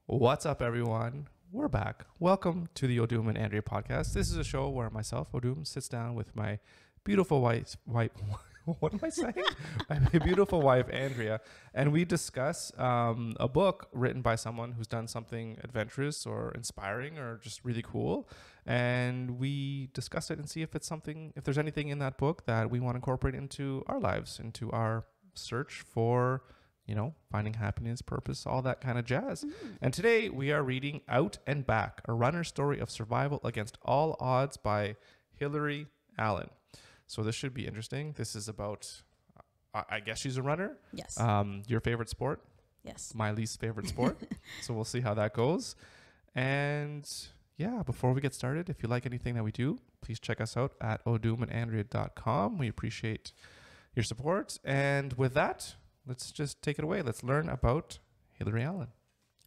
What's up, everyone? We're back. Welcome to the Odum and Andrea podcast. This is a show where myself, Odum, sits down with my beautiful wife. What am I saying? My beautiful wife, Andrea, and we discuss a book written by someone who's done something adventurous or inspiring or just really cool. And we discuss it and see if there's anything in that book that we want to incorporate into our lives, into our search for, finding happiness, purpose, all that kind of jazz. And today we are reading Out and Back, a runner's story of survival against all odds by Hillary Allen. So this should be interesting. This is about, I guess she's a runner. Yes. Your favorite sport? Yes. My least favorite sport. So we'll see how that goes. And yeah, before we get started, if you like anything that we do, please check us out at odumandandrea.com. We appreciate your support. And with that, let's just take it away. Let's learn about Hillary Allen.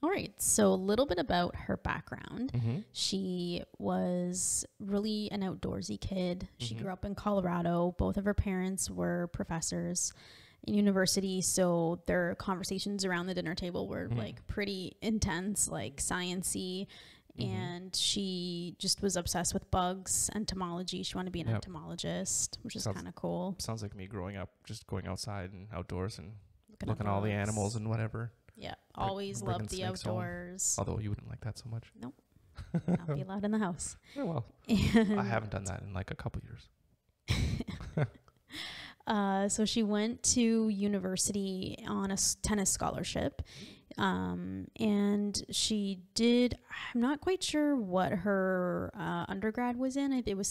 All right. So a little bit about her background. She was really an outdoorsy kid. She grew up in Colorado. Both of her parents were professors in university. So their conversations around the dinner table were like pretty intense, like science-y. And she just was obsessed with bugs, entomology. She wanted to be an entomologist, which is kind of cool. Sounds like me growing up, just going outside and outdoors and looking at all the animals and whatever. Yeah, always loved the outdoors. Although you wouldn't like that so much. Nope. Not be allowed in the house. Oh, well. I haven't done that in like a couple years. So she went to university on a tennis scholarship. And she did, I'm not quite sure what her undergrad was in. It was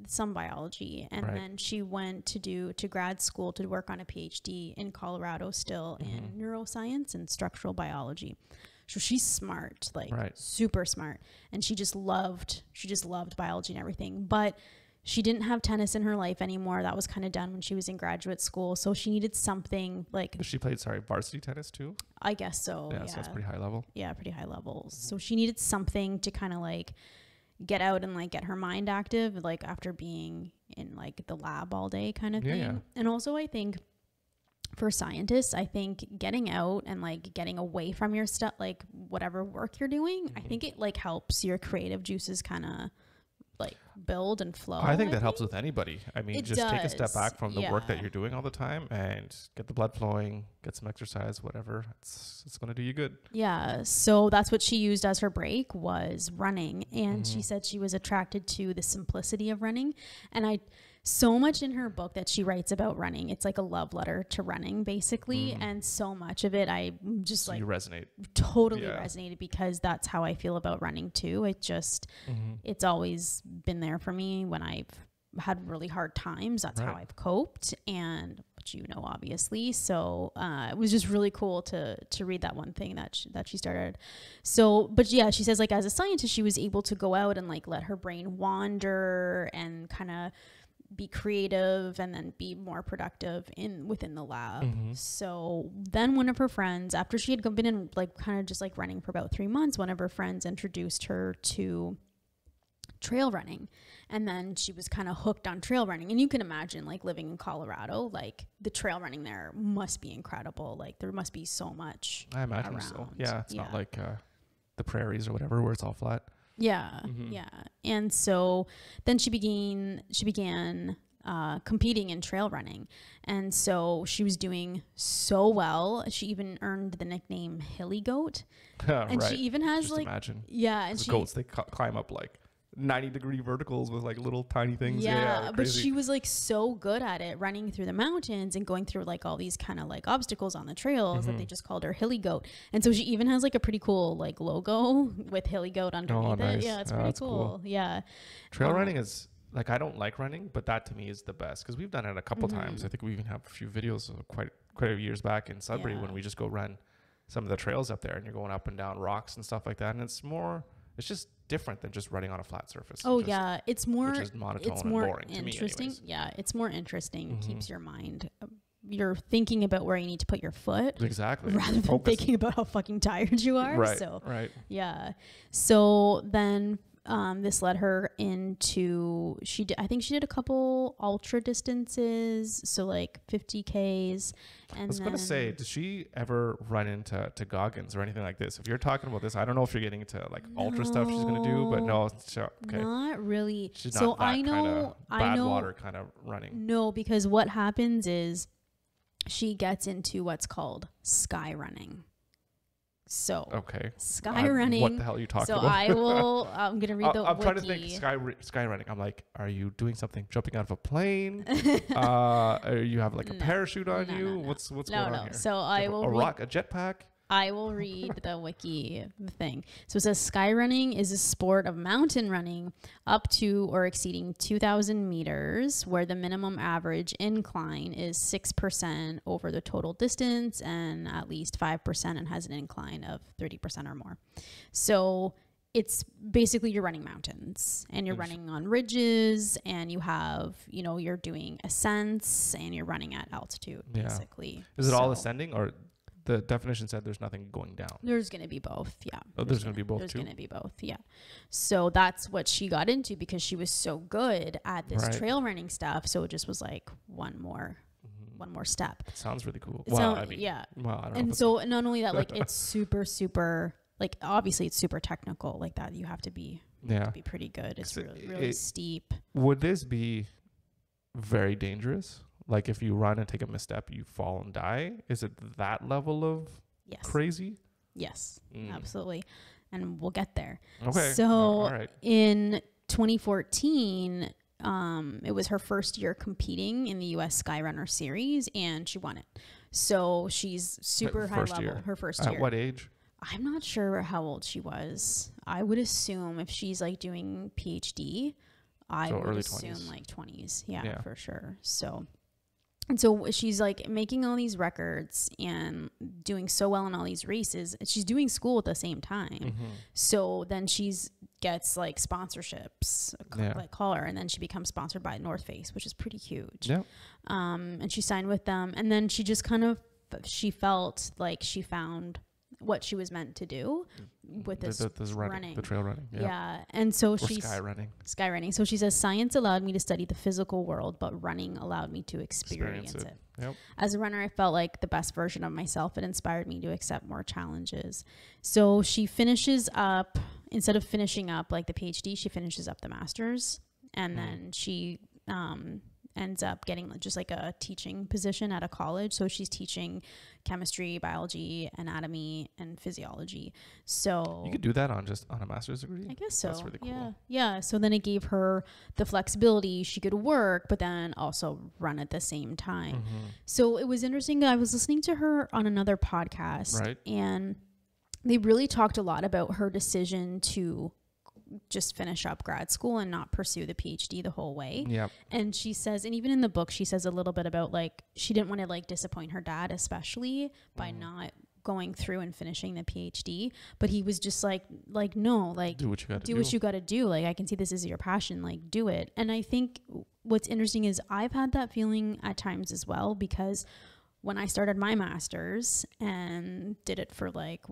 some biology. And then she went to grad school to work on a PhD in Colorado still in neuroscience and structural biology. So she's smart, like super smart. And she just loved biology and everything. But she didn't have tennis in her life anymore. That was kind of done when she was in graduate school. So she needed something like... She played, varsity tennis too? I guess so. Yeah, so that's pretty high level. Yeah, pretty high level. So she needed something to kind of like get out and like get her mind active, like after being in like the lab all day kind of thing. Yeah. And also I think for scientists, I think getting out and like getting away from your stuff, like whatever work you're doing, I think it like helps your creative juices kind of like build and flow. I think that helps with anybody. I mean, just take a step back from the work that you're doing all the time and get the blood flowing, get some exercise, whatever. It's going to do you good. Yeah. So that's what she used as her break, was running. And she said she was attracted to the simplicity of running. And so much in her book that she writes about running, it's like a love letter to running basically. And so much of it, I just you resonate. Totally resonated, because that's how I feel about running too. It just, it's always been there for me when I've had really hard times. That's how I've coped, and which obviously. So it was just really cool to read that one thing that she started. So, but yeah, she says like as a scientist, she was able to go out and like let her brain wander and kind of be creative and then be more productive within the lab. So then one of her friends, after she had been in like kind of just like running for about 3 months, one of her friends introduced her to trail running. And then she was kind of hooked on trail running. And you can imagine like living in Colorado, like the trail running there must be incredible. Like there must be so much. I imagine around. so. Yeah. It's not like the prairies or whatever where it's all flat. Yeah. Yeah. And so then she began competing in trail running. And so she was doing so well. She even earned the nickname Hilly Goat. And she even has just like, imagine. Yeah. And goats, they climb up like 90-degree verticals with like little tiny things. Yeah, but she was like so good at it, running through the mountains and going through like all these kind of like obstacles on the trails that they just called her Hilly Goat. And so she even has like a pretty cool like logo with Hilly Goat underneath it. Yeah, it's pretty cool. Yeah. Trail running is like, I don't like running, but that to me is the best, because we've done it a couple times. I think we even have a few videos quite a few years back in Sudbury when we just go run some of the trails up there, and you're going up and down rocks and stuff like that. And it's just different than just running on a flat surface. It's more, which is monotone and boring to me anyways. Yeah, it's more interesting. Keeps your mind, you're thinking about where you need to put your foot. Exactly. Rather than thinking about how fucking tired you are. Right. So right. Yeah. So then this led her into, I think she did a couple ultra distances, so like 50Ks. And I was going to say, does she ever run into Goggins or anything like this? If you're talking about this, I don't know if you're getting into like ultra stuff she's going to do, but no, okay. Not really. She's so not that I know, bad water kind of running. No, because what happens is she gets into what's called sky running. So okay, sky running. What the hell are you talking about? So I'm gonna read the. I'm wiki. trying to think sky running. I'm like, are you doing something? Jumping out of a plane? Or you have like a parachute on you? No. What's going on here? So I will a jetpack. I will read the wiki thing. So it says sky running is a sport of mountain running up to or exceeding 2,000 meters, where the minimum average incline is 6% over the total distance and at least 5% and has an incline of 30% or more. So it's basically you're running mountains and you're running on ridges and you have, you're doing ascents and you're running at altitude, basically. Is it all ascending, or the definition said there's nothing going down? There's going to be both, yeah. Oh, there's going to be both, There's too? going to be both, yeah. So that's what she got into because she was so good at this trail running stuff. So it just was like one more step. It sounds really cool. Well, I don't know. And so not only that, like it's super, like obviously it's super technical like that. You have to be pretty good. It's really steep. Would this be very dangerous? Like if you run and take a misstep, you fall and die? Is it that level of crazy? Yes, absolutely. And we'll get there. Okay. So all right. In 2014, it was her first year competing in the US Skyrunner series and she won it. So she's super high level. Year. Her first year. At what age? I'm not sure how old she was. I would assume if she's like doing PhD, I would assume 20s. Like 20s. Yeah, for sure. And so she's like making all these records and doing so well in all these races. She's doing school at the same time. Mm-hmm. So then gets like sponsorships, like call her, and then she becomes sponsored by North Face, which is pretty huge. Yeah. And she signed with them. And then she just she felt like she found what she was meant to do with this running. The trail running. Yeah. And so she's sky running. So she says, science allowed me to study the physical world, but running allowed me to experience it. Yep. As a runner, I felt like the best version of myself. It inspired me to accept more challenges. So she finishes up, instead of finishing up like the PhD, she finishes up the master's, and then she, ends up getting just like a teaching position at a college. So she's teaching chemistry, biology, anatomy, and physiology. So you could do that on a master's degree? I guess so. That's really cool. Yeah. So then it gave her the flexibility. She could work, but then also run at the same time. Mm-hmm. So it was interesting. I was listening to her on another podcast, and they really talked a lot about her decision to just finish up grad school and not pursue the PhD the whole way. Yeah. And she says, and even in the book, she says a little bit about like, she didn't want to like disappoint her dad, especially by not going through and finishing the PhD. But he was just like, no, like do what you got to do. Do what you got to do. Like, I can see this is your passion, like do it. And I think what's interesting is I've had that feeling at times as well, because when I started my master's and did it for like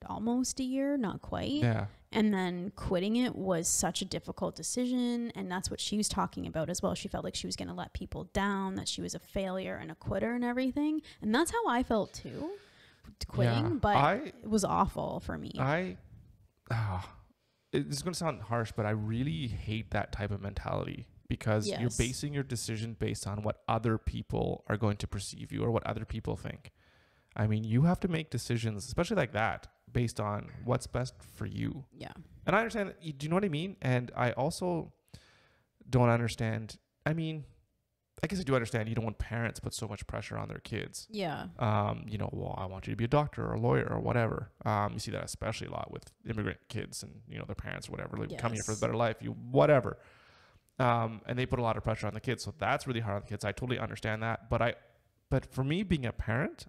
almost a year, not quite. Yeah. And then quitting it was such a difficult decision. And that's what she was talking about as well. She felt like she was going to let people down, that she was a failure and a quitter and everything. And that's how I felt too, quitting. But it was awful for me. It's going to sound harsh, but I really hate that type of mentality, because you're basing your decision based on what other people are going to perceive you or what other people think. I mean, you have to make decisions, especially like that, based on what's best for you. Yeah. And I understand, do you know what I mean? And I also don't understand. I mean, I guess I do understand you don't want parents put so much pressure on their kids. Yeah. Well, I want you to be a doctor or a lawyer or whatever. You see that especially a lot with immigrant kids and, their parents or whatever, like come here for a better life, whatever. And they put a lot of pressure on the kids. So that's really hard on the kids. I totally understand that. But for me, being a parent,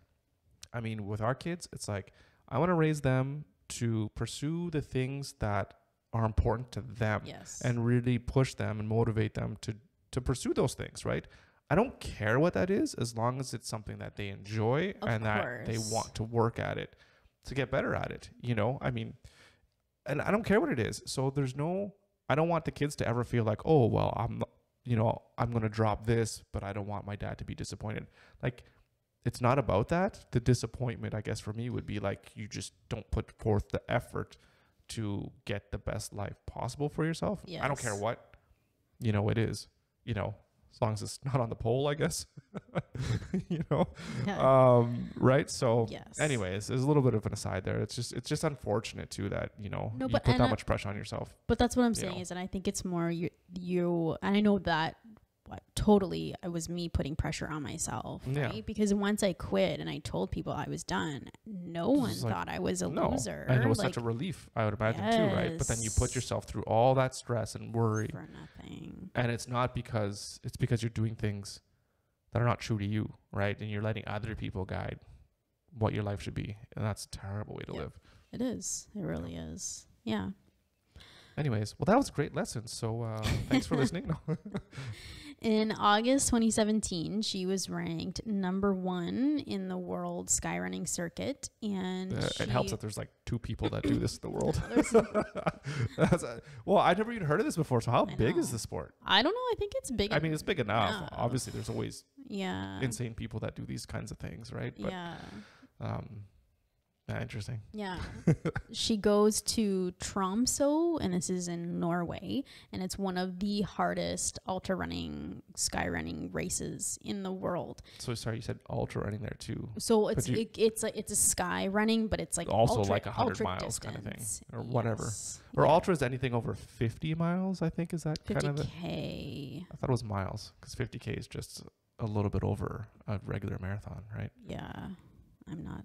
I mean, with our kids, it's like, I want to raise them to pursue the things that are important to them and really push them and motivate them to pursue those things, right? I don't care what that is, as long as it's something that they enjoy that they want to work at it to get better at it. I mean, and I don't care what it is. So I don't want the kids to ever feel like, oh, well, I'm going to drop this, but I don't want my dad to be disappointed. Like, it's not about that. The disappointment, I guess, for me would be like, you just don't put forth the effort to get the best life possible for yourself. Yes. I don't care what, it is, as long as it's not on the pole, I guess, Yeah. Right. So Yes. anyways, there's a little bit of an aside there. It's just unfortunate too, that, you put that much pressure on yourself. But that's what I'm saying is, and I think it's more you, and I know that totally it was me putting pressure on myself, right? Because once I quit and I told people I was done, no one thought I was a loser. And it was such a relief, I would imagine, too, right? But then you put yourself through all that stress and worry for nothing. And it's because you're doing things that are not true to you, right? And you're letting other people guide what your life should be. And that's a terrible way to live. It is. It really is. Yeah. Anyways, well, that was a great lesson. So thanks for listening. In August 2017, she was ranked number 1 in the world skyrunning circuit. And it helps that there's like 2 people that do this in the world. Well, I've never even heard of this before. So how big is the sport? I don't know. I think it's big. I mean, it's big enough. Obviously, there's always insane people that do these kinds of things, right? But, interesting. Yeah. She goes to Tromso, and this is in Norway, and it's one of the hardest ultra running, sky running races in the world. So sorry, you said ultra running there too. So it's a sky running, but it's like also like 100 miles distance. Kind of thing, or whatever. Or ultra is anything over 50 miles, I think. Is that 50K. Kind of I thought it was miles, because 50K is just a little bit over a regular marathon, right? Yeah, I'm not.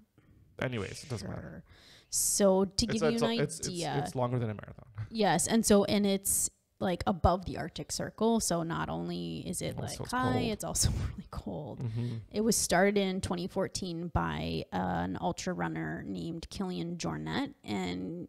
Anyways, it doesn't matter. So to give you an idea, it's longer than a marathon. Yes, and it's like above the Arctic Circle. So not only is it like high, it's also really cold. Mm-hmm. It was started in 2014 by an ultra runner named Kilian Jornet, and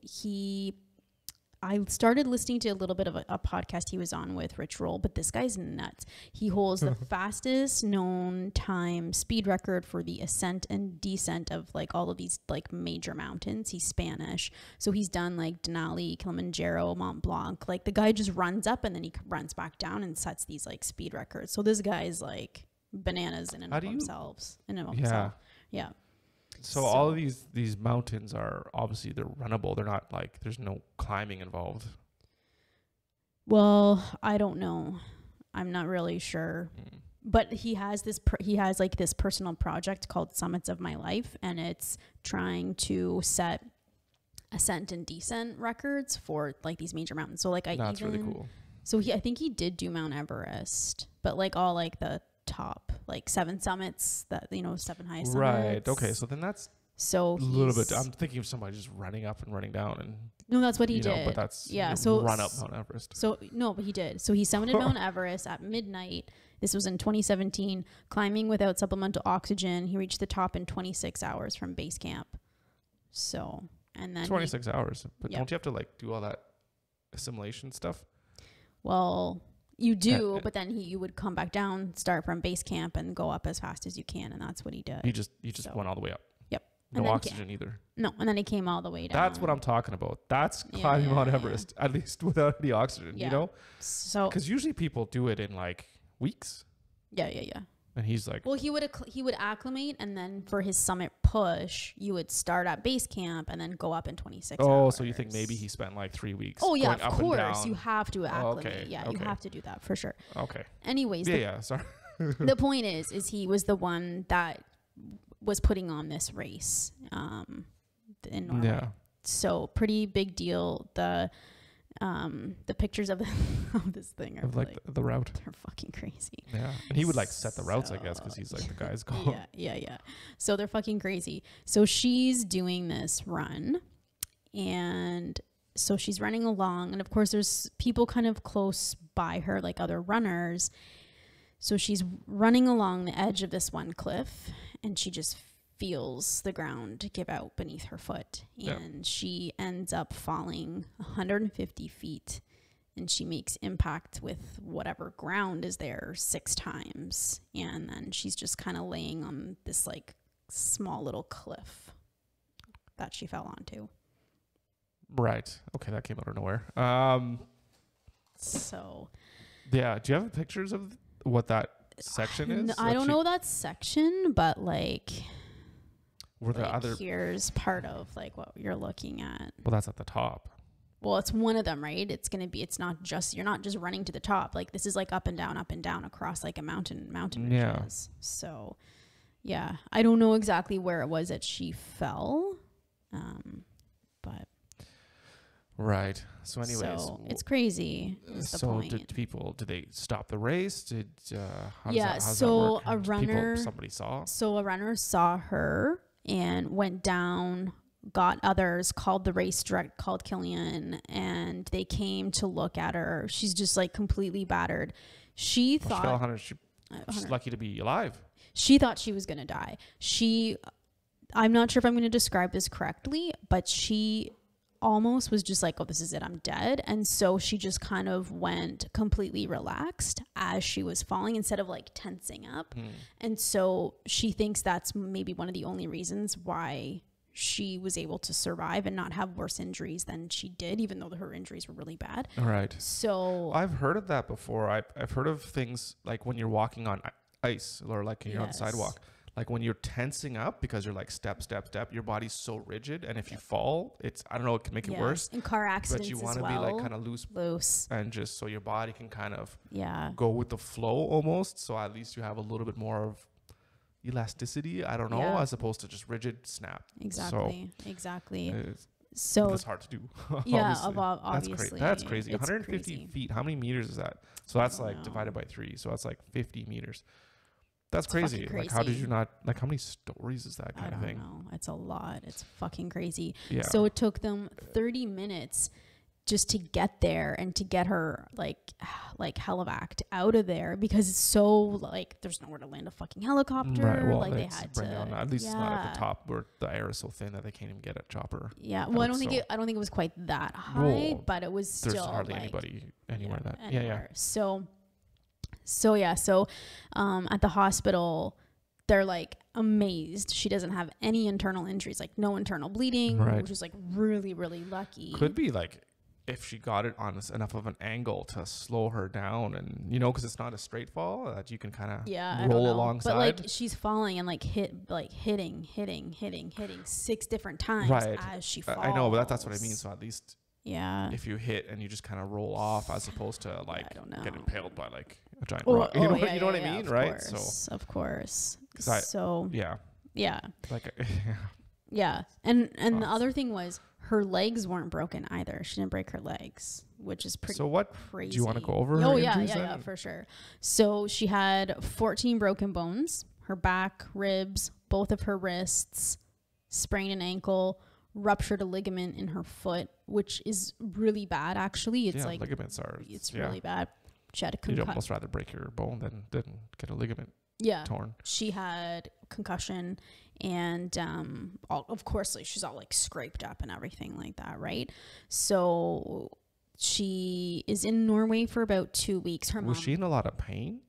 I started listening to a little bit of a podcast he was on with Rich Roll, but this guy's nuts. He holds the fastest known time speed record for the ascent and descent of like all of these like major mountains. He's Spanish. So he's done like Denali, Kilimanjaro, Mont Blanc. Like the guy just runs up and then he runs back down and sets these like speed records. So this guy's like bananas in and of themselves. Yeah. So all of these mountains are obviously they're runnable. They're not like there's no climbing involved. Well, I don't know. I'm not really sure. But he has this personal project called Summits of My Life, and it's trying to set ascent and descent records for like these major mountains. So like that's really cool. So I think he did do Mount Everest, but like all like the top like 7 summits that 7 highest summits. Right. Okay. So then that's a little bit. I'm thinking of somebody just running up and running down, and no, that's what he did. But that's So run up Mount Everest. So no, but he did. So he summited Mount Everest at midnight. This was in 2017. Climbing without supplemental oxygen. He reached the top in 26 hours from base camp. So and then 26 hours. But don't you have to like do all that assimilation stuff? Well. You do, but then you would come back down, start from base camp, and go up as fast as you can, and that's what he did. You just went all the way up. Yep. No oxygen either. No, and then he came all the way down. That's what I'm talking about. That's climbing Mount Everest, at least without any oxygen. So because usually people do it in like weeks. Yeah. And he's like, well, he would acclimate, and then for his summit push, you would start at base camp and then go up in 26 hours. Oh, so you think maybe he spent like 3 weeks? Oh yeah, of course. You have to acclimate. Okay. Yeah, you have to do that for sure. Okay. Anyways. Sorry. The point is he was the one that was putting on this race in Norway. Yeah. So pretty big deal. The pictures of this thing are like the route. They're fucking crazy. Yeah, and he would like set the routes, I guess, because he's like the guy's going. Yeah. So they're fucking crazy. So she's doing this run, and so she's running along, and of course there's people kind of close by her, like other runners. So she's running along the edge of this one cliff, and she just feels the ground give out beneath her foot, and she ends up falling 150 feet, and she makes impact with whatever ground is there 6 times, and then she's just kind of laying on this like small little cliff that she fell onto. Right. Okay, that came out of nowhere. So. Yeah. Do you have pictures of what that section is? I don't know that section, but like. Were the other? Here's part of like what you're looking at. Well, that's at the top. Well, it's one of them, right? It's not just, you're not just running to the top. Like this is like up and down across like a mountain ridges. So yeah, I don't know exactly where it was that she fell. But. Right. So anyways. So it's crazy. So did they stop the race? How does so that work? a runner. Somebody saw? So a runner saw her and went down, got others, called the race direct, called Kilian, and they came to look at her. She's just like completely battered. She thought she fell 100. She's lucky to be alive. She thought she was going to die. I'm not sure if I'm going to describe this correctly, but she almost was just like, oh, this is it, I'm dead. And so she just kind of went completely relaxed as she was falling instead of like tensing up. And so she thinks that's maybe one of the only reasons why she was able to survive and not have worse injuries than she did, even though her injuries were really bad. Right. So I've heard of that before. I've heard of things like when you're walking on ice or like you're on the sidewalk. Like when you're tensing up because you're like step, your body's so rigid. And if you fall, I don't know, it can make it worse. In car accidents, but you want to be like kind of loose. And just so your body can kind of go with the flow almost. So at least you have a little bit more of elasticity. I don't know, as opposed to just rigid snap. Exactly. So it's hard to do. Yeah, obviously. That's crazy. 150 feet. How many meters is that? So that's like divided by 3. So that's like 50 meters. That's crazy. Like, how did you not, like, how many stories is that kind of thing? I don't know. It's a lot. It's fucking crazy. Yeah. So it took them 30 minutes just to get there and to get her like helivaced out of there because it's so like there's nowhere to land a fucking helicopter. Right. Well, like they had to. At least it's not at the top where the air is so thin that they can't even get a chopper. Yeah. Well, I don't think it was quite that high, but it was still. There's hardly anybody anywhere that. Anywhere. Yeah. So at the hospital, they're like amazed she doesn't have any internal injuries, like no internal bleeding, which is like really, really lucky. Could be like if she got it on enough of an angle to slow her down, and because it's not a straight fall that you can kind of roll alongside. But like she's falling and like hitting 6 different times as she falls. I know, but that's what I mean. So at least. Yeah. If you hit and you just kind of roll off as opposed to like get impaled by like a giant rock. You know what I mean? Right. Of course. Yeah. Like, yeah. And the other thing was her legs weren't broken either. She didn't break her legs, which is pretty crazy. Do you want to go over? Yeah, for sure. So she had 14 broken bones, her back, ribs, both of her wrists, sprained an ankle, ruptured a ligament in her foot, which is really bad actually. It's like ligaments are really bad. She had a concussion. You'd almost rather break your bone than get a ligament torn. She had concussion and of course like she's all like scraped up and everything like that, right? So she is in Norway for about 2 weeks. Her mom, was she in a lot of pain?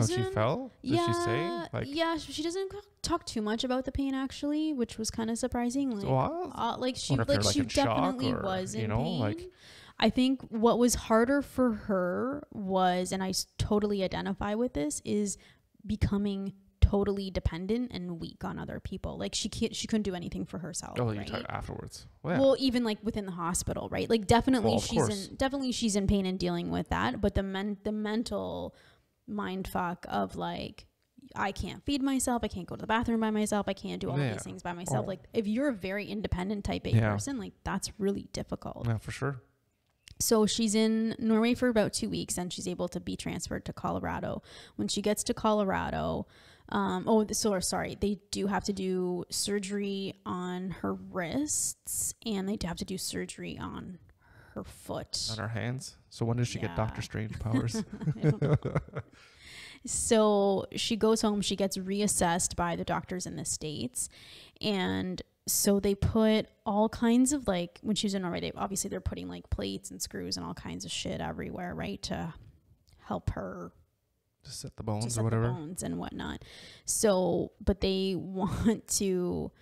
She fell? Did she say? She doesn't talk too much about the pain actually, which was kind of surprising. Like, she definitely was in pain. Like, I think what was harder for her was, and I totally identify with this, is becoming totally dependent and weak on other people. Like she couldn't do anything for herself. Oh, you talk afterwards. Well, even like within the hospital, right? Like definitely she's in pain and dealing with that, but the mental mind fuck of like, I can't feed myself, I can't go to the bathroom by myself, I can't do all of these things by myself. Like if you're a very independent type A person, like that's really difficult. Yeah, for sure. So she's in Norway for about 2 weeks and she's able to be transferred to Colorado. When she gets to Colorado, they do have to do surgery on her wrists and they do have to do surgery on her foot. On her hands. So when does she get Doctor Strange powers? So she goes home, she gets reassessed by the doctors in the States. And so they put all kinds of like, when she was in Norway, they're putting like plates and screws and all kinds of shit everywhere, right? To help her. Just set the bones or whatever. The bones and whatnot. So, but they want to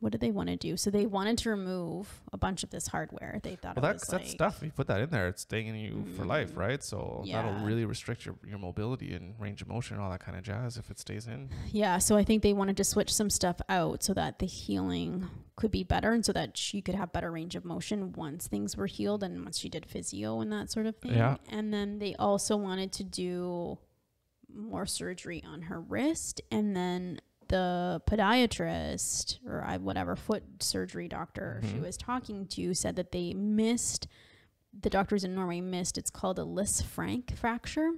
what did they want to do? So they wanted to remove a bunch of this hardware. They thought that's stuff. You put that in there, it's staying in you for life, right? So that'll really restrict your mobility and range of motion and all that kind of jazz if it stays in. Yeah. So I think they wanted to switch some stuff out so that the healing could be better and so that she could have better range of motion once things were healed and once she did physio and that sort of thing. Yeah. And then they also wanted to do more surgery on her wrist, and then the podiatrist or whatever foot surgery doctor she was talking to said that the doctors in Norway missed, it's called a Lisfranc fracture.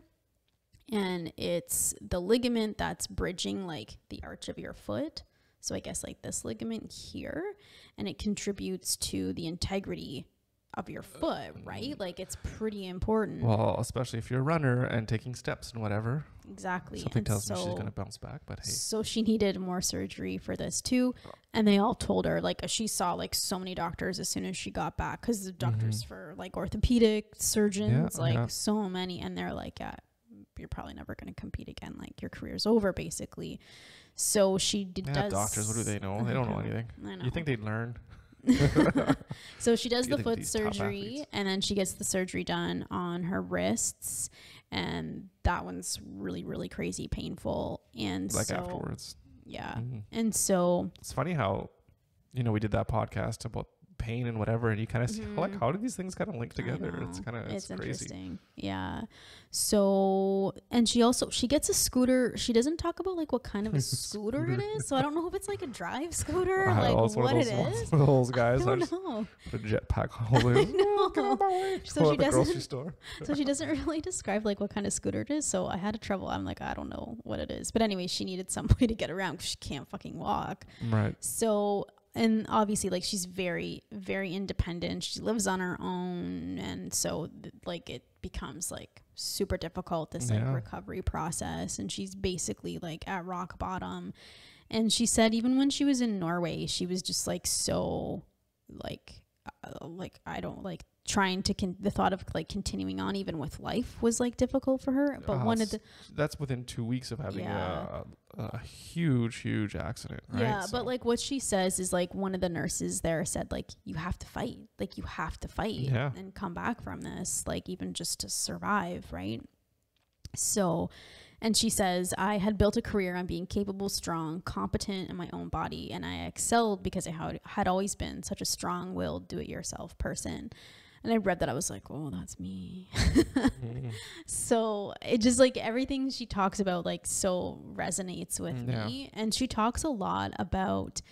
And it's the ligament that's bridging like the arch of your foot. So I guess like this ligament here, and it contributes to the integrity of your foot, right? Like it's pretty important. Well, especially if you're a runner and taking steps and whatever. Exactly. Something tells me she's going to bounce back, but hey. So she needed more surgery for this too. And they all told her, like, she saw like so many doctors as soon as she got back, because the doctors for like orthopedic surgeons, so many. And they're like, you're probably never going to compete again. Like your career's over basically. So she does. Doctors, what do they know? They don't know anything. I know. You think they'd learn? So she does the foot surgery, and then she gets the surgery done on her wrists, and that one's really, really crazy painful. And like afterwards. Yeah. And so it's funny how, we did that podcast about pain and whatever, and you kind of see like, how do these things kind of link together? It's kind of crazy. Interesting. Yeah. So, and she gets a scooter. She doesn't talk about like what kind of a scooter it is. So I don't know if it's like a drive scooter, like what it is. One of those guys. I don't know. Put a jetpack hole in. So she doesn't. So she doesn't really describe like what kind of scooter it is. So I had trouble. I'm like, I don't know what it is. But anyway, she needed some way to get around because she can't fucking walk. Right. So. And obviously, like, she's very, very independent. She lives on her own. And so, like, it becomes, like, super difficult, this, like, recovery process. And she's basically, like, at rock bottom. And she said even when she was in Norway, she was just, like, so, like I don't, like, trying to, the thought of, like, continuing on even with life was, like, difficult for her. But one of the... That's within 2 weeks of having a huge accident, right? Yeah, but like what she says is like one of the nurses there said like you have to fight and come back from this, like even just to survive, right? So, and she says, I had built a career on being capable, strong, competent in my own body, and I excelled because I had always been such a strong-willed, do-it-yourself person. And I read that, I was like, oh, that's me. So it just like everything she talks about like so resonates with me. And she talks a lot about,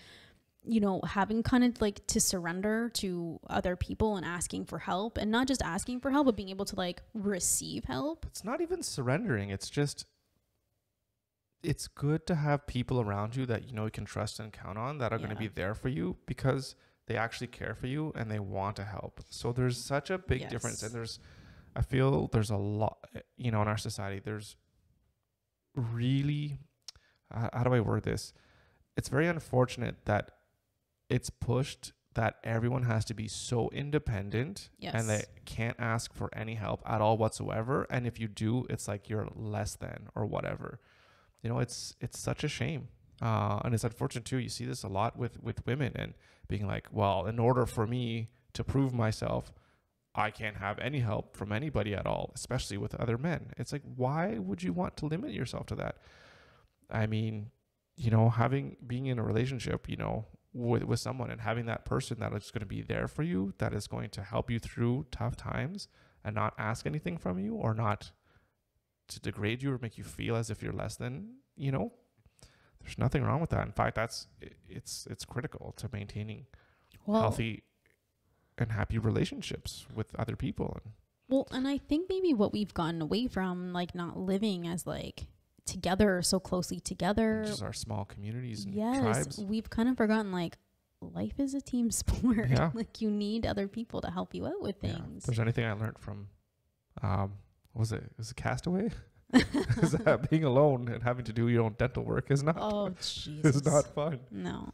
having kind of like to surrender to other people and asking for help, and not just asking for help, but being able to like receive help. It's not even surrendering. It's just, it's good to have people around you that you can trust and count on, that are going to be there for you because they actually care for you and they want to help. So there's such a big difference. And I feel there's a lot, in our society, there's really, how do I word this? It's very unfortunate that it's pushed that everyone has to be so independent and they can't ask for any help at all whatsoever. And if you do, it's like you're less than or whatever. It's such a shame. And it's unfortunate too. You see this a lot with women and being like, well, in order for me to prove myself, I can't have any help from anybody at all, especially with other men. It's like, why would you want to limit yourself to that? I mean, being in a relationship, with someone and having that person that is going to be there for you, that is going to help you through tough times and not ask anything from you or not to degrade you or make you feel as if you're less than, there's nothing wrong with that. In fact, it's critical to maintaining healthy and happy relationships with other people. And I think maybe what we've gotten away from, like not living as like together, so closely together, just our small communities and tribes. We've kind of forgotten like life is a team sport. Like you need other people to help you out with things. If there's anything I learned from, was it Castaway? Is that being alone and having to do your own dental work is not is not fun. No.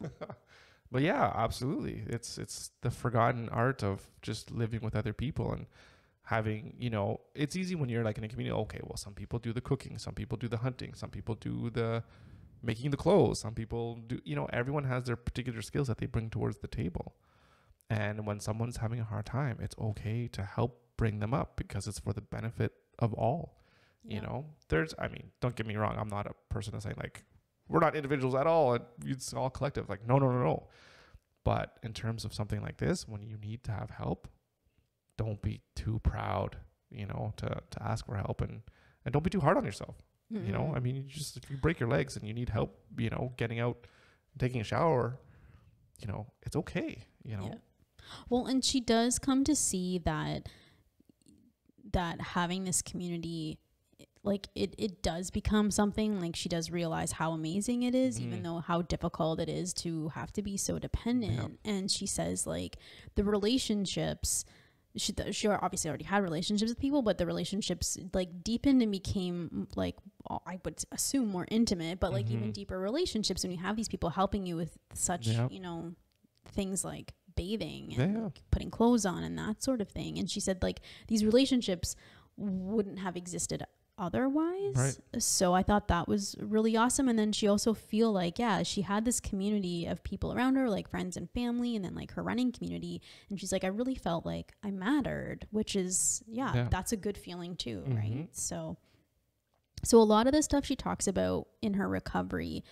But yeah, absolutely. It's the forgotten art of just living with other people and having, it's easy when you're like in a community. Okay, well, some people do the cooking, some people do the hunting, some people do the making the clothes. Some people do, everyone has their particular skills that they bring towards the table. And when someone's having a hard time, it's okay to help bring them up because it's for the benefit of all. Don't get me wrong. I'm not a person to say like, we're not individuals at all. And it's all collective. Like, no. But in terms of something like this, when you need to have help, don't be too proud, to ask for help, and don't be too hard on yourself. If you break your legs and you need help, getting out, taking a shower, it's okay, Yeah. Well, and she does come to see that having this community, like it does become something. Like she does realize how amazing it is, even though how difficult it is to have to be so dependent. Yeah. And she says like the relationships, she obviously already had relationships with people, but the relationships like deepened and became like, I would assume more intimate, but like even deeper relationships when you have these people helping you with such, things like bathing and like putting clothes on and that sort of thing. And she said like these relationships wouldn't have existed otherwise. Right. So I thought that was really awesome. And then she also feel like, she had this community of people around her, like friends and family, and then like her running community. And she's like, I really felt like I mattered, which is, that's a good feeling too. Right. So a lot of the stuff she talks about in her recovery,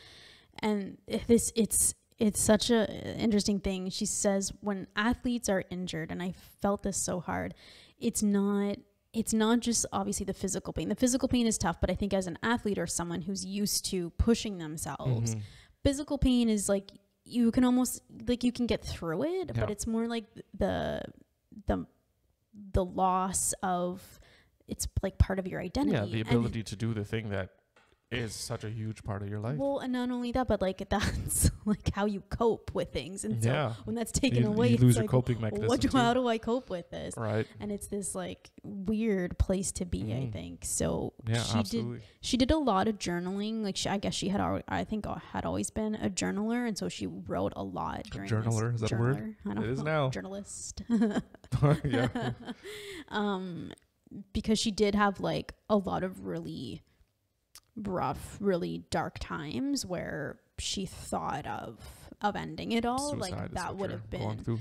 and it's such a interesting thing. She says when athletes are injured, and I felt this so hard, it's not just obviously the physical pain. The physical pain is tough, but I think as an athlete or someone who's used to pushing themselves, physical pain is like, you can almost like, you can get through it, but it's more like the loss of, it's like part of your identity. Yeah. The ability to do the thing that is such a huge part of your life. Well, and not only that, but like that's like how you cope with things. And so when that's taken away, you lose your like, coping mechanism. How do I cope with this? Right. And it's this like weird place to be, I think. So she did a lot of journaling. Like I guess she had always been a journaler, and so she wrote a lot during journaler. Is that a word? I don't know. It is now. Journalist. Yeah. Because she did have like a lot of really rough, really dark times where she thought of ending it all. Suicide, like that would have been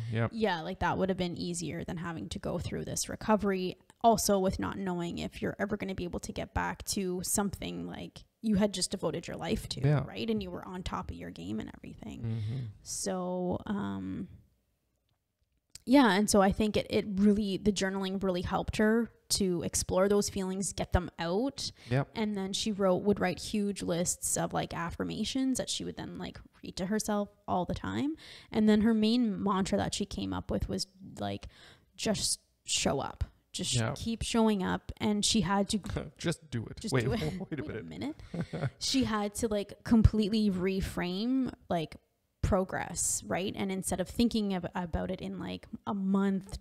like that would have been easier than having to go through this recovery, also with not knowing if you're ever going to be able to get back to something like you had just devoted your life to, right? And you were on top of your game and everything. So and so I think it really, the journaling really helped her to explore those feelings, get them out. Yep. And then she would write huge lists of like affirmations that she would then like read to herself all the time. And then her main mantra that she came up with was like, just show up. Just keep showing up. And she had to just do it. Wait a minute. She had to like completely reframe like progress, right? And instead of thinking about it in like a month,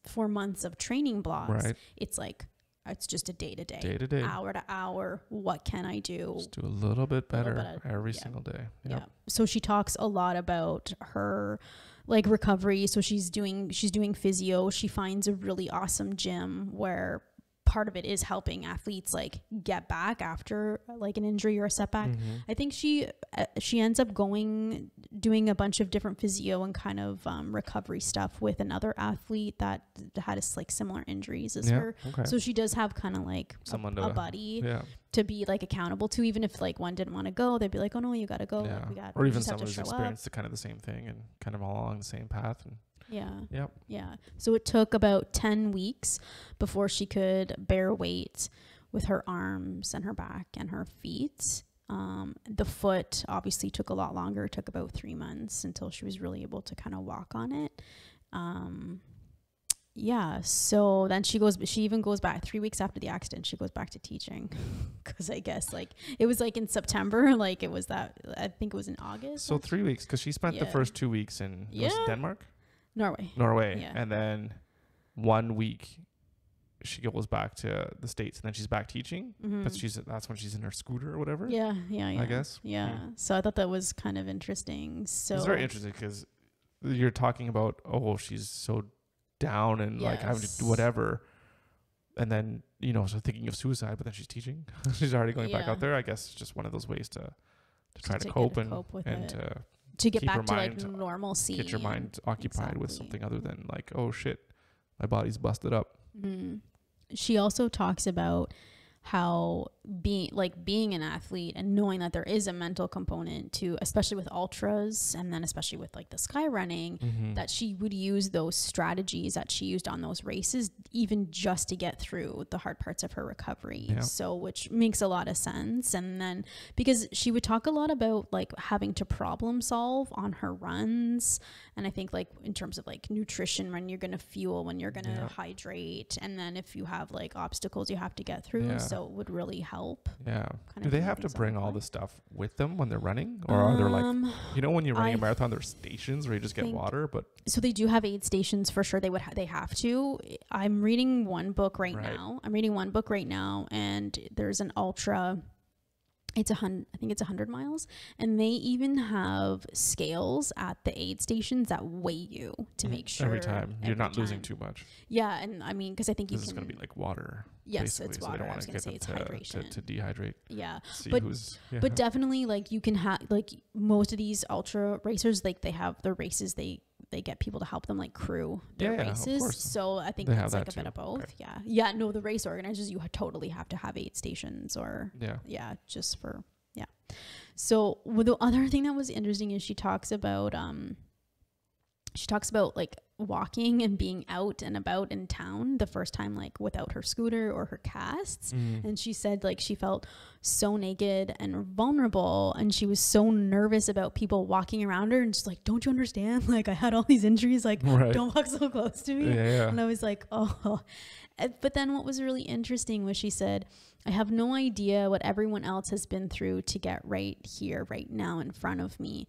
4 months of training blocks, right, it's like, it's just a day to day, hour to hour. What can I do? Just do a little bit better every single day. Yeah. So she talks a lot about her like recovery. So she's doing physio. She finds a really awesome gym where part of it is helping athletes like get back after like an injury or a setback. I think she ends up doing a bunch of different physio and kind of recovery stuff with another athlete that had like similar injuries as her. Okay. So she does have kind of like a buddy to be like accountable to, even if like one didn't want to go, they'd be like, oh no, you got to go. Yeah. Like, or even someone who's experienced kind of the same thing and kind of all along the same path. And yeah. So it took about 10 weeks before she could bear weight with her arms and her back and her feet. The foot obviously took a lot longer. It took about 3 months until she was really able to kind of walk on it. So then she even goes back 3 weeks after the accident. She goes back to teaching because I guess like it was like in September, like it was that, I think it was in August. So 3 weeks, because she spent the first 2 weeks in was it Denmark? Norway. Yeah. And then 1 week she goes back to the States, and then she's back teaching. But that's when she's in her scooter or whatever. Yeah. I guess. Yeah. So I thought that was kind of interesting. So it's very interesting because you're talking about, she's so down and like having to do whatever. And then, so thinking of suicide, but then she's teaching. She's already going back out there. I guess it's just one of those ways to try to cope and to get keep back to mind, like normalcy. Get your mind occupied with something other than like, oh shit, my body's busted up. She also talks about how being an athlete and knowing that there is a mental component to, especially with ultras, and then especially with like the sky running, that she would use those strategies that she used on those races, even just to get through the hard parts of her recovery. So, which makes a lot of sense. And then because she would talk a lot about like having to problem solve on her runs. And I think like in terms of like nutrition, when you're going to fuel, when you're going to hydrate, and then if you have like obstacles you have to get through. So it would really help. Do they have to bring all this stuff with them when they're running? Or are there like, when you're running a marathon, there's stations where you just get water, but. So they do have aid stations for sure. They have to. I'm reading one book right now. And there's an ultra. I think it's 100 miles, and they even have scales at the aid stations that weigh you to make sure every time you're not losing too much. Yeah, and I mean, because I think this is going to be like water. Yes, it's water. I was going to say it's hydration to dehydrate. Yeah, but definitely like you can have like most of these ultra racers, like they have their races. They get people to help them like crew their races. So I think it's like a bit of both. Okay. Yeah. No, the race organizers, you totally have to have aid stations or just for, So the other thing that was interesting is she talks about like walking and being out and about in town the first time, like without her scooter or her casts. And she said like she felt so naked and vulnerable, and she was so nervous about people walking around her, and she's like, don't you understand, like I had all these injuries, like don't walk so close to me. And I was like, oh. But then what was really interesting was she said, I have no idea what everyone else has been through to get right here right now in front of me.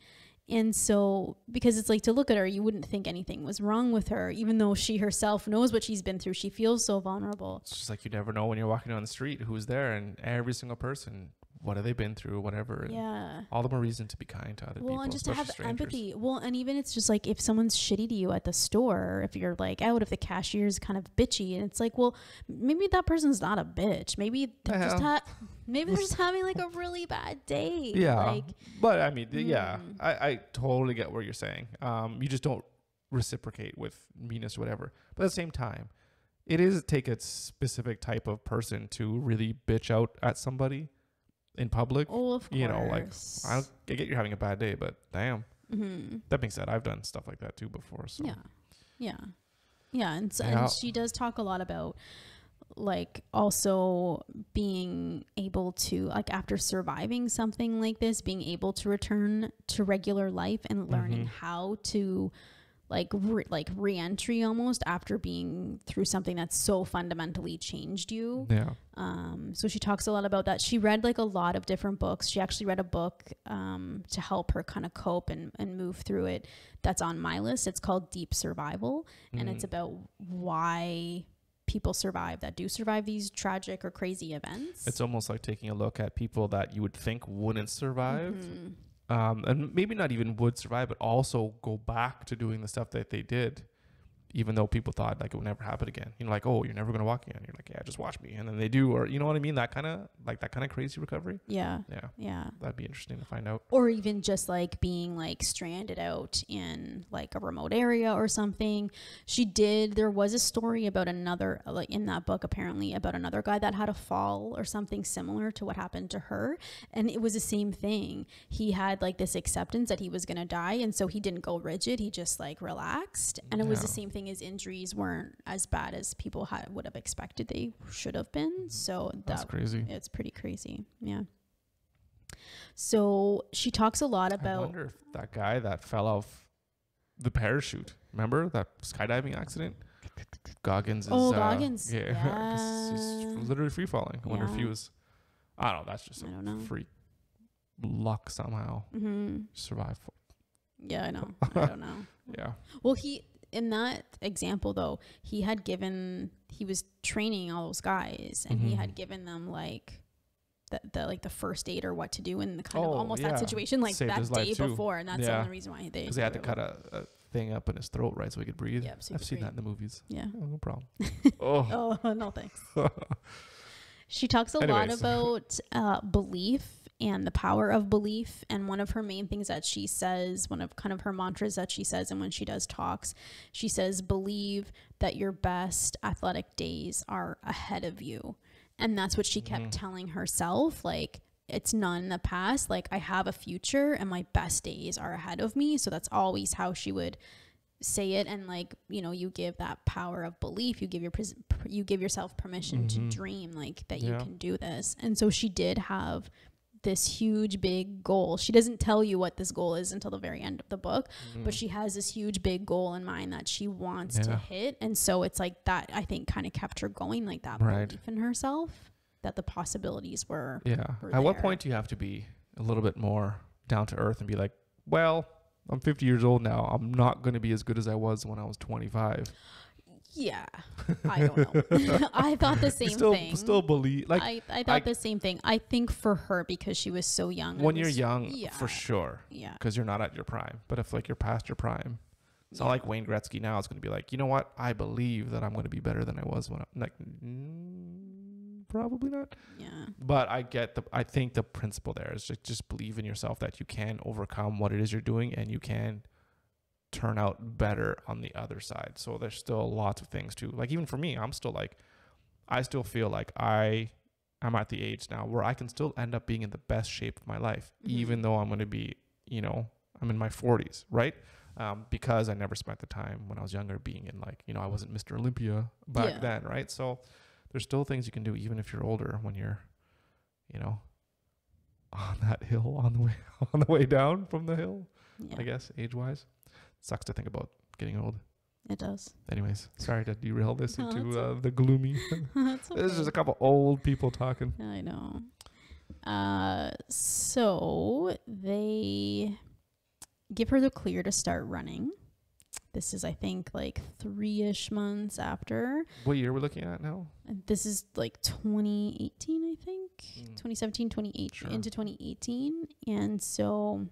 And so, because it's like, to look at her, you wouldn't think anything was wrong with her, even though she herself knows what she's been through. She feels so vulnerable. It's just like, you never know when you're walking down the street who's there, and every single person, what have they been through, whatever. And all the more reason to be kind to other people. And just to have empathy. Well, and even it's just like, if someone's shitty to you at the store, if you're like out, if the cashier's kind of bitchy, and it's like, well, maybe that person's not a bitch. Maybe they're maybe they're just having like a really bad day. But I mean, I totally get what you're saying. You just don't reciprocate with meanness or whatever. But at the same time, it is take a specific type of person to really bitch out at somebody in public. Oh, of course. I get you're having a bad day, but damn. That being said, I've done stuff like that too before. So and she does talk a lot about like also being able to, like, after surviving something like this, being able to return to regular life and learning how to re-entry almost after being through something that's so fundamentally changed you. So she talks a lot about that. She read like a lot of different books. She actually read a book to help her kind of cope and move through it. That's on my list. It's called Deep Survival, and it's about why people survive these tragic or crazy events. It's almost like taking a look at people that you would think wouldn't survive. And maybe not even would survive, but also go back to doing the stuff that they did, even though people thought like it would never happen again. You know, like, oh, you're never going to walk again. You're like, yeah, just watch me. And then they do, or you know what I mean? That kind of crazy recovery. Yeah. That'd be interesting to find out. Or even just like being like stranded out in like a remote area or something. There was a story about another, like in that book, apparently, about another guy that had a fall or something similar to what happened to her. And it was the same thing. He had like this acceptance that he was going to die. And so he didn't go rigid. He just like relaxed. And it was the same thing. His injuries weren't as bad as people would have expected they should have been. So that's crazy. It's pretty crazy. Yeah. So she talks a lot about. I wonder if that guy that fell off the parachute, remember that skydiving accident? Goggins. Goggins. Yeah. He's literally free falling. I wonder if he was. I don't know. That's just a freak luck somehow. Survive. Yeah, I know. I don't know. Yeah. Well, in that example though, he was training all those guys, and he had given them like the first aid or what to do in the kind of almost that situation, like saved that day before, and that's the only reason why because they had to cut a thing up in his throat, right, so he could breathe. Yep, so I've seen that in the movies. Yeah. Oh, no problem. Oh. Oh, no thanks. She talks a lot about belief and the power of belief. And one of her main things that she says, one of kind of her mantras that she says, and when she does talks, she says, believe that your best athletic days are ahead of you. And that's what she kept telling herself. Like, it's not in the past. Like, I have a future and my best days are ahead of me. So that's always how she would say it. And like, you know, you give that power of belief, you give yourself permission to dream, like that you can do this. And so she did have this huge big goal. She doesn't tell you what this goal is until the very end of the book, but she has this huge big goal in mind that she wants to hit. And so it's like that, I think, kind of kept her going, like that belief in herself, that the possibilities were At what point do you have to be a little bit more down to earth and be like, well, I'm 50 years old now. I'm not going to be as good as I was when I was 25. Yeah. I don't know. I thought the same thing. Still believe. Like I thought the same thing. I think for her, because she was so young. When you're young, for sure. Yeah. Because you're not at your prime. But if like you're past your prime, it's not like Wayne Gretzky now is going to be like, you know what? I believe that I'm going to be better than I was when I'm like, probably not. Yeah. But I think the principle there is just believe in yourself that you can overcome what it is you're doing and you can turn out better on the other side. So there's still lots of things too. Like even for me, I still feel like I'm at the age now where I can still end up being in the best shape of my life, even though I'm going to be, you know, I'm in my 40s, right? Because I never spent the time when I was younger being in like, you know, I wasn't Mr. Olympia back then, right? So there's still things you can do even if you're older when you're, you know, on that hill on the way down from the hill, I guess, age-wise. Sucks to think about getting old. It does. Anyways, sorry to derail this into the gloomy. That's okay. This is just a couple old people talking. I know. So they give her the clear to start running. This is, I think, like 3-ish months after. What year we're looking at now? This is like 2018, I think. 2017, 2018, into 2018. And so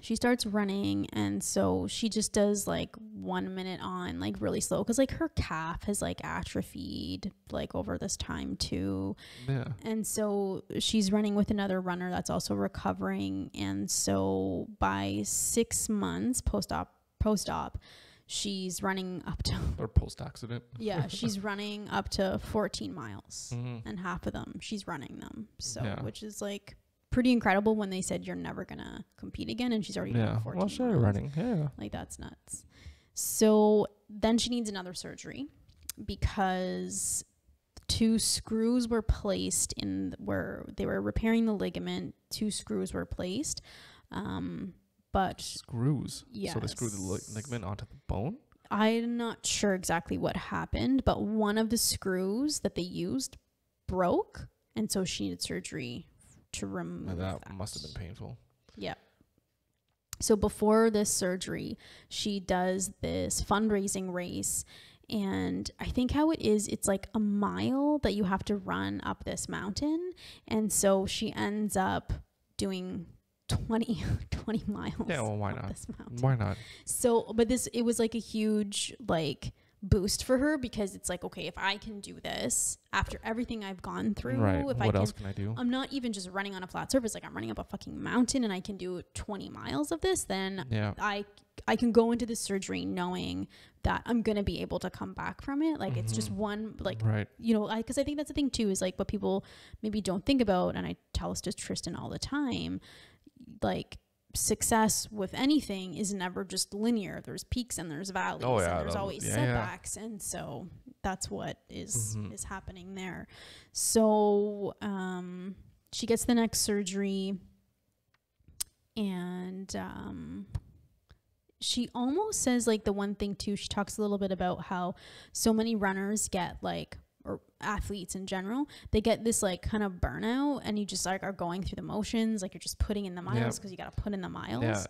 she starts running, and so she just does like 1 minute on, like really slow, because like her calf has like atrophied like over this time too. Yeah. And so she's running with another runner that's also recovering, and so by 6 months post-op, she's running up to or post-accident. Yeah, she's running up to 14 miles, and half of them she's running them. So which is like pretty incredible when they said you're never gonna compete again, and she's already done 14 miles. Running. Like that's nuts. So then she needs another surgery because 2 screws were placed in where they were repairing the ligament. 2 screws were placed, but screws. Yes. So they screwed the ligament onto the bone. I'm not sure exactly what happened, but one of the screws that they used broke, and so she needed surgery to remove that. Must have been painful. Yeah. So before this surgery, she does this fundraising race, and I think how it is, it's like a mile that you have to run up this mountain, and so she ends up doing 20 miles. Yeah, well, why not? Why not? So, but it was like a huge like boost for her, because it's like, okay, if I can do this after everything I've gone through, what else can I do? I'm not even just running on a flat surface, like I'm running up a fucking mountain, and I can do 20 miles of this, then I can go into this surgery knowing that I'm going to be able to come back from it. Like it's just one, like, you know, because I think that's the thing too, is like what people maybe don't think about. And I tell this to Tristan all the time, like success with anything is never just linear. There's peaks and there's valleys, and there's always setbacks. And so that's what is happening there. So she gets the next surgery, and she almost says like the one thing too, she talks a little bit about how so many runners get like, or athletes in general, they get this like kind of burnout, and you just like are going through the motions, like you're just putting in the miles because you got to put in the miles. Yeah,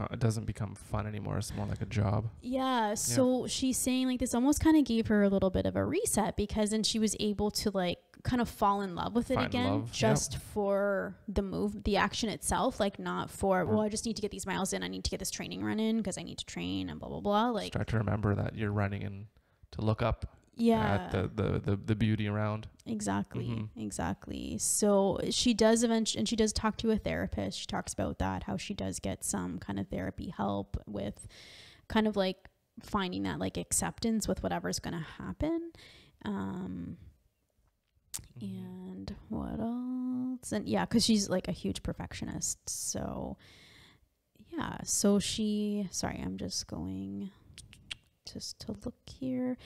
it doesn't become fun anymore. It's more like a job. Yeah, so she's saying like this almost kind of gave her a little bit of a reset, because then she was able to like kind of fall in love with it again, just for the action itself, like not for, well, I just need to get these miles in. I need to get this training run in because I need to train and blah, blah, blah. Like start to remember that you're running and to look up at the beauty around. Exactly. Exactly. So she does eventually, and she does talk to a therapist. She talks about that, how she does get some kind of therapy help with kind of like finding that like acceptance with whatever's going to happen. And what else? And yeah, because she's like a huge perfectionist. So yeah, so sorry, I'm just going just to look here.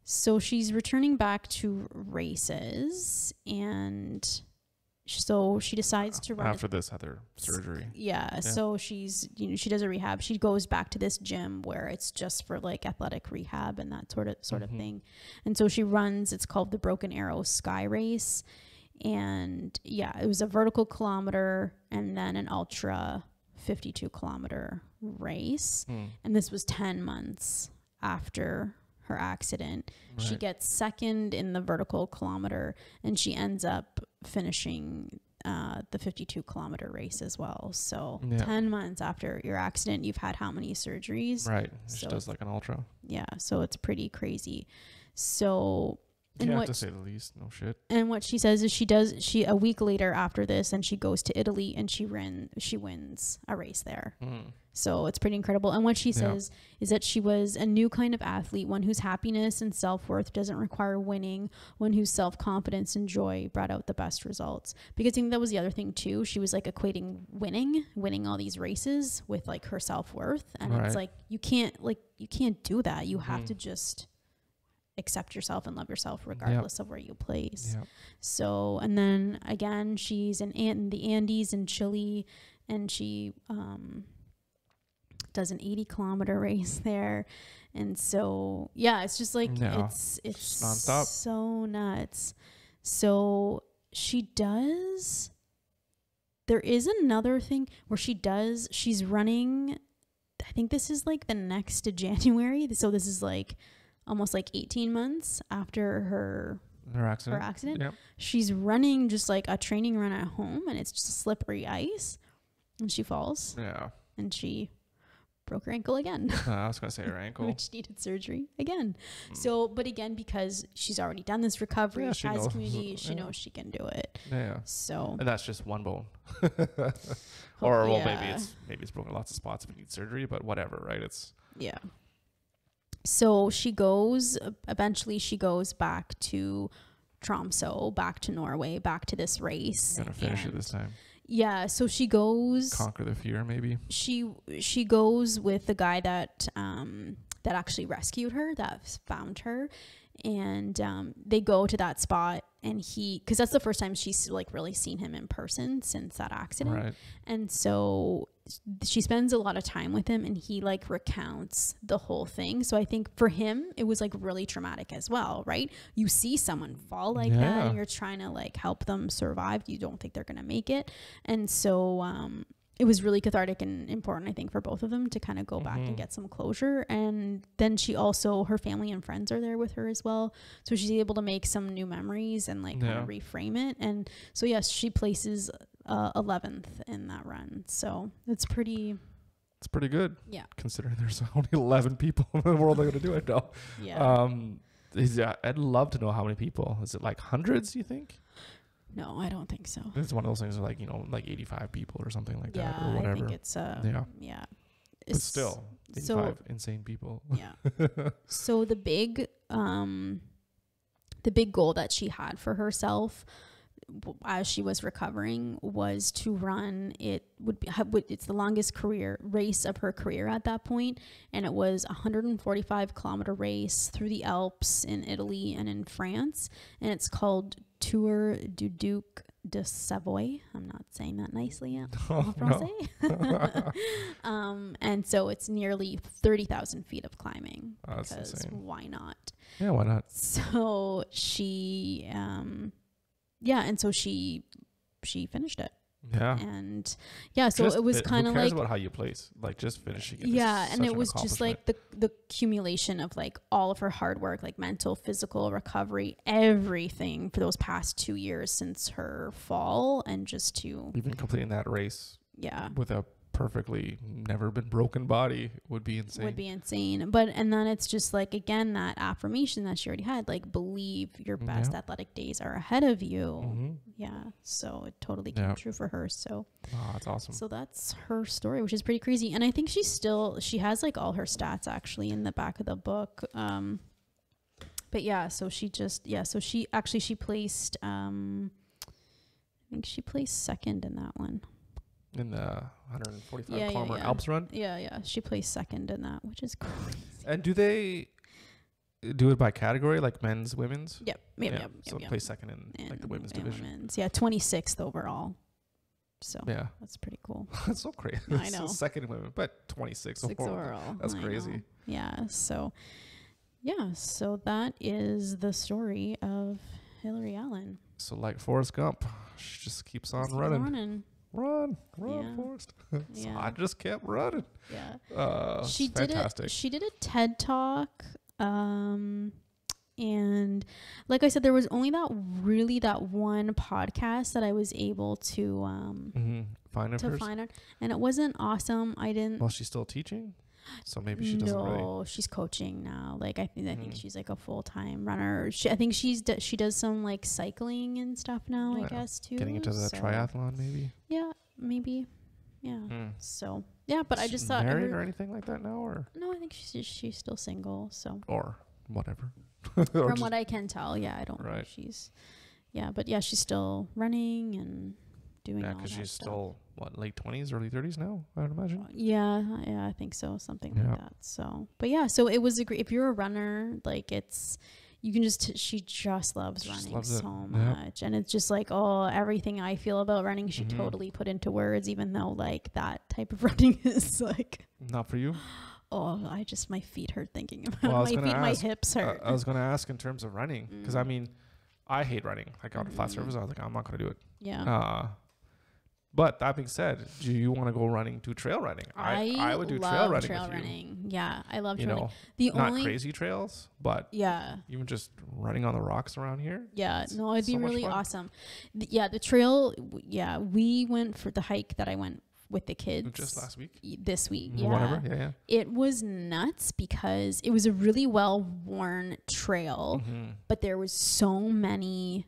So she's returning back to races, and so she decides to run after this other surgery. Yeah. So she's, she does a rehab. She goes back to this gym where it's just for like athletic rehab and that sort of thing. And so she runs, it's called the Broken Arrow Skyrace. And yeah, it was a vertical kilometer and then an ultra 52 kilometer race. And this was 10 months after her accident. She gets second in the vertical kilometer, and she ends up finishing the 52 kilometer race as well. So 10 months after your accident, you've had how many surgeries? Right. She does like an ultra. Yeah. So it's pretty crazy. So, and to say the least, no shit. And what she says is she a week later after this, and she goes to Italy and she wins a race there. So it's pretty incredible. And what she says is that she was a new kind of athlete, one whose happiness and self-worth doesn't require winning, one whose self-confidence and joy brought out the best results. Because I think that was the other thing too. She was like equating winning all these races with like her self-worth. And it's like, you can't do that. You have to just accept yourself and love yourself regardless of where you place. So, and then again, she's in the Andes in Chile, and she does an 80 kilometer race there. And so yeah, it's just like it's nonstop. So nuts. So there is another thing where she's running, I think this is like the next to January, so this is like almost like 18 months after her accident. She's running just like a training run at home, and it's just slippery ice, and she falls. And she broke her ankle again. I was going to say her ankle. Which needed surgery again. So, but again, because she's already done this recovery, she has community, she knows she can do it. So. And that's just one bone. Or well, maybe it's broken lots of spots if it needs surgery, but whatever, right? So eventually she goes back to Tromso, back to Norway, back to this race. Gonna finish it this time. Yeah, so she goes... Conquer the fear, maybe? She goes with the guy that actually rescued her, that found her. And they go to that spot, and because that's the first time she's like really seen him in person since that accident. Right. And so she spends a lot of time with him, and he like recounts the whole thing. So I think for him, it was like really traumatic as well, right? You see someone fall like that, and you're trying to like help them survive. You don't think they're going to make it. And so it was really cathartic and important, I think, for both of them to kind of go back and get some closure. And then her family and friends are there with her as well. So she's able to make some new memories and like kind of reframe it. And so, yes, she places 11th in that run. So it's pretty good. Yeah. Considering there's only 11 people in the world that are going to do it now. Yeah. I'd love to know how many people. Is it like hundreds, you think? No, I don't think so. It's one of those things like, like 85 people or something like that or whatever. I think it's But still, 85 insane people. Yeah. So the big goal that she had for herself as she was recovering was to run it's the longest race of her career at that point, and it was a 145 kilometer race through the Alps in Italy and in France, and it's called Tour du Duc de Savoie. I'm not saying that nicely yet. And so it's nearly 30,000 feet of climbing. That's insane. Why not? Yeah, why not? So she and so she finished it. Yeah. And yeah, so it was kind of like, who cares about how you place? Like, just finishing it. Yeah, and it was just like the accumulation of like all of her hard work, like mental, physical, recovery, everything for those past 2 years since her fall, and just to even completing that race. Yeah. With a perfectly never been broken body would be insane. But and then it's just like, again, that affirmation that she already had, like, believe your best athletic days are ahead of you. Yeah, so it totally came true for her. So that's awesome. So that's her story, which is pretty crazy. And I think she has like all her stats actually in the back of the book. But yeah, so she placed I think she placed second in that one. In the 145 kilometer Alps run? Yeah. She placed second in that, which is crazy. And do they do it by category, like men's, women's? Yep. So place second in like the women's division. Women's. Yeah, 26th overall. So that's pretty cool. That's so crazy. I know. So second in women, but 26th overall. That's crazy. Know. Yeah. So that is the story of Hillary Allen. So like Forrest Gump, she just keeps on running. Run, Forrest. So I just kept running. Yeah. Fantastic. She did a TED Talk. And like I said, there was only that one podcast that I was able to find her, and it wasn't awesome. Well, she's still teaching, so maybe she doesn't. No, she's coaching now. Like I think she's like a full-time runner. I think she does some like cycling and stuff now. I guess too. Getting into the triathlon, maybe. Yeah, maybe. Yeah. So yeah, but I just thought married or anything like that now, or no? I think she's still single. So or whatever. From what I can tell, I don't know if she's, but she's still running and doing all that because she's stuff. still, late 20s, early 30s now, I would imagine? Yeah, I think so, something like that. So, but so it was if you're a runner, like you can she just loves running so much. And it's just like, everything I feel about running, she totally put into words, even though like that type of running is like. Not for you? My feet hurt thinking about it. My hips hurt. I was going to ask in terms of running, because I mean, I hate running. Like on a flat surface, I was like, I'm not going to do it. Yeah. But that being said, do you want to go do trail running? I would do trail running. Trail running. Yeah, I love trail running. Not crazy trails, but even just running on the rocks around here. Yeah, no, it'd be really awesome. The trail. Yeah, we went for the hike that I went with the kids just last week, this week. Whatever. It was nuts because it was a really well-worn trail, but there was so many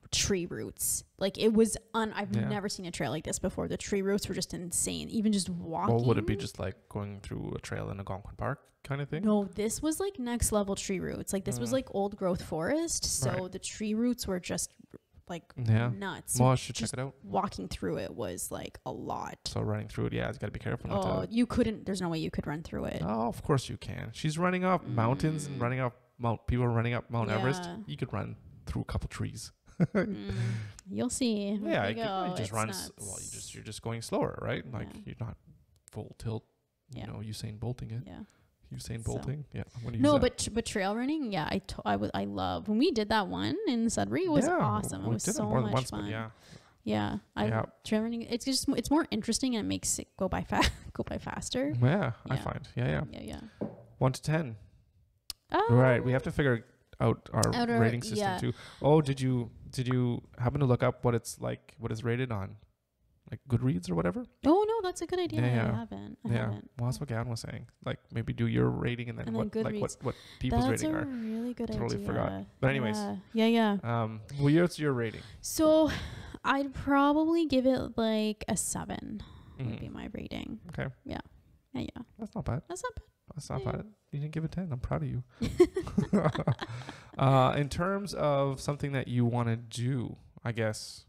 tree roots. Like it was I've never seen a trail like this before. The tree roots were just insane. Even just walking. Well, would it be just like going through a trail in Algonquin Park kind of thing? No, this was like next level tree roots. Like this was like old growth forest. So the tree roots were just like nuts. Well, I should check it out. Walking through it was like a lot. So running through it, it's got to be careful. You couldn't. There's no way you could run through it. Oh, of course you can. She's running up mountains and running up people are running up Mount Everest. You could run through a couple trees. You'll see. Yeah, you just run. Well, you're just going slower, right? Like you're not full tilt. You know, Usain Bolting it. Yeah. Usain bolting, but trail running, I love when we did that one in Sudbury. It was awesome. It was so much fun. Trail running. It's more interesting and it makes it go by faster. I find. Yeah. 1 to 10. Right. We have to figure out our rating system too. Oh, did you happen to look up what it's like? What it's rated on? Like Goodreads or whatever? Oh no, that's a good idea. I haven't. Well, that's what Gavin was saying. Like maybe do your rating and then what people's rating are. That's a really good idea. Totally forgot. But anyways. Yeah. Well, what's your rating? So I'd probably give it like a 7 would be my rating. Okay. Yeah. That's not bad. That's not bad. You didn't give it 10. I'm proud of you. In terms of something that you want to do, I guess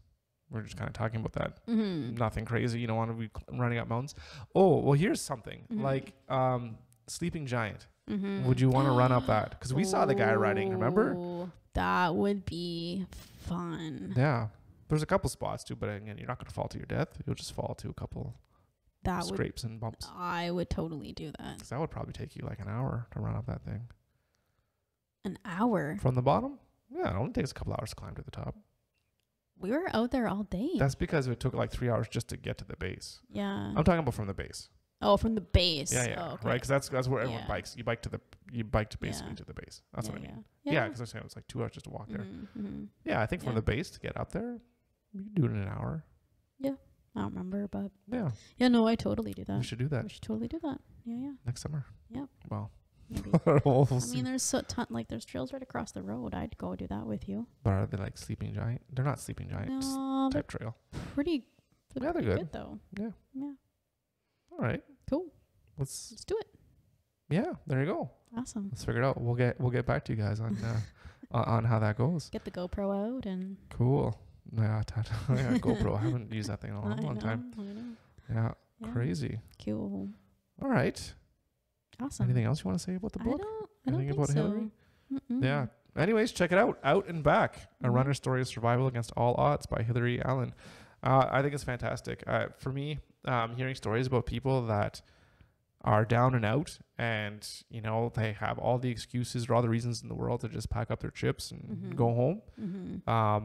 we're just kind of talking about that. Nothing crazy. You don't want to be running up mountains. Oh, well, here's something like Sleeping Giant. Would you want to run up that? Because we saw the guy riding, remember? That would be fun. Yeah. There's a couple spots too, but again, you're not going to fall to your death. You'll just fall to a couple scrapes and bumps. I would totally do that. Because that would probably take you like an hour to run up that thing. An hour? From the bottom? Yeah, it only takes a couple hours to climb to the top. We were out there all day. That's because it took like 3 hours just to get to the base. Yeah. I'm talking about from the base. Oh, from the base. Yeah. Oh, okay. Right, because that's where everyone bikes. You bike to basically to the base. That's what I mean. Yeah, because I'm saying it's like 2 hours just to walk there. Yeah, I think from the base to get up there, you can do it in an hour. Yeah, I don't remember, but yeah, no, I totally do that. We should do that. We should totally do that. Yeah. Next summer. Yep. Well, maybe. we'll I see. mean, there's there's trails right across the road. I'd go do that with you. But are they like Sleeping Giant? They're not Sleeping Giants type trail. Pretty. Yeah, they're good though. Yeah. Yeah. All right. Cool. Let's do it. Yeah, there you go. Awesome. Let's figure it out. We'll get back to you guys on how that goes. Get the GoPro out and cool. Yeah, GoPro. I haven't used that thing in a long time. I know. Yeah, crazy. Cool. All right. Awesome. Anything else you want to say about the book? I don't Anything think about so. Hillary? Yeah. Anyways, check it out. Out and Back: A Runner's Story of Survival Against All Odds by Hillary Allen. I think it's fantastic. For me, hearing stories about people that are down and out, and they have all the excuses or all the reasons in the world to just pack up their chips and go home.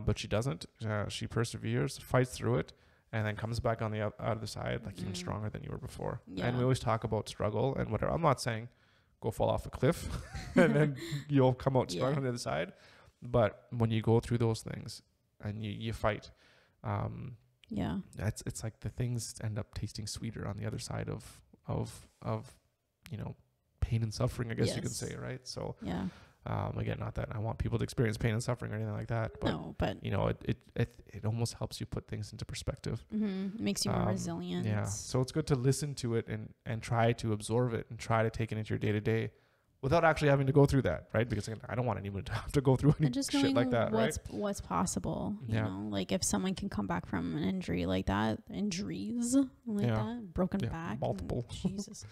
But she doesn't. She perseveres, fights through it, and then comes back on the other side like even stronger than you were before. Yeah. And we always talk about struggle and whatever. I'm not saying go fall off a cliff and then you'll come out strong on the other side. But when you go through those things and you fight, it's like the things end up tasting sweeter on the other side of pain and suffering, I guess you could say, right? So again, not that I want people to experience pain and suffering or anything like that, but no, but it almost helps you put things into perspective. It makes you more resilient. Yeah, so it's good to listen to it and try to absorb it and try to take it into your day to day without actually having to go through that, right? Because again, I don't want anyone to have to go through any shit like that, right? What's possible, you know, like if someone can come back from an injury like that, broken back, multiple, Jesus,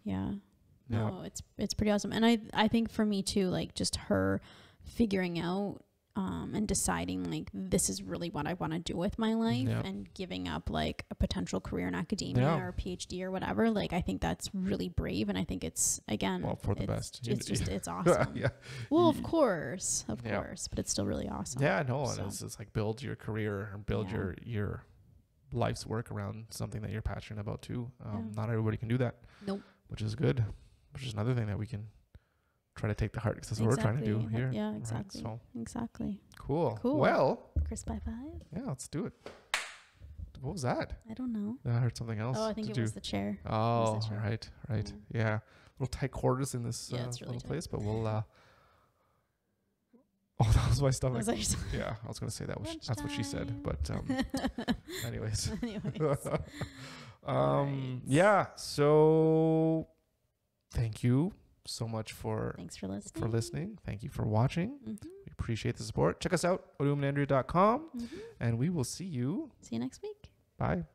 no, it's pretty awesome. And I think for me too, like just her figuring out and deciding like this is really what I want to do with my life and giving up like a potential career in academia or a PhD or whatever, like I think that's really brave, and I think it's for the best. It's awesome. Well, of course, but it's still really awesome. And it's like build your career and build your life's work around something that you're passionate about too. Not everybody can do that. Nope. Which is good. Which is another thing that we can try to take to heart, because that's what we're trying to do here. Yeah, exactly. Right? So exactly. Cool. Well, Chris by 5. Yeah, let's do it. What was that? I don't know. I heard something else. Oh, I think it was the chair. Oh, the chair. Right. Yeah. Little tight quarters in this little place, but we'll. Oh, that was my stomach. Yeah, I was gonna say that's what she said, but anyways. Yeah. So, thank you so much thanks for listening. Thank you for watching. We appreciate the support. Check us out, odumandandrea.com, and we will see you next week. Bye.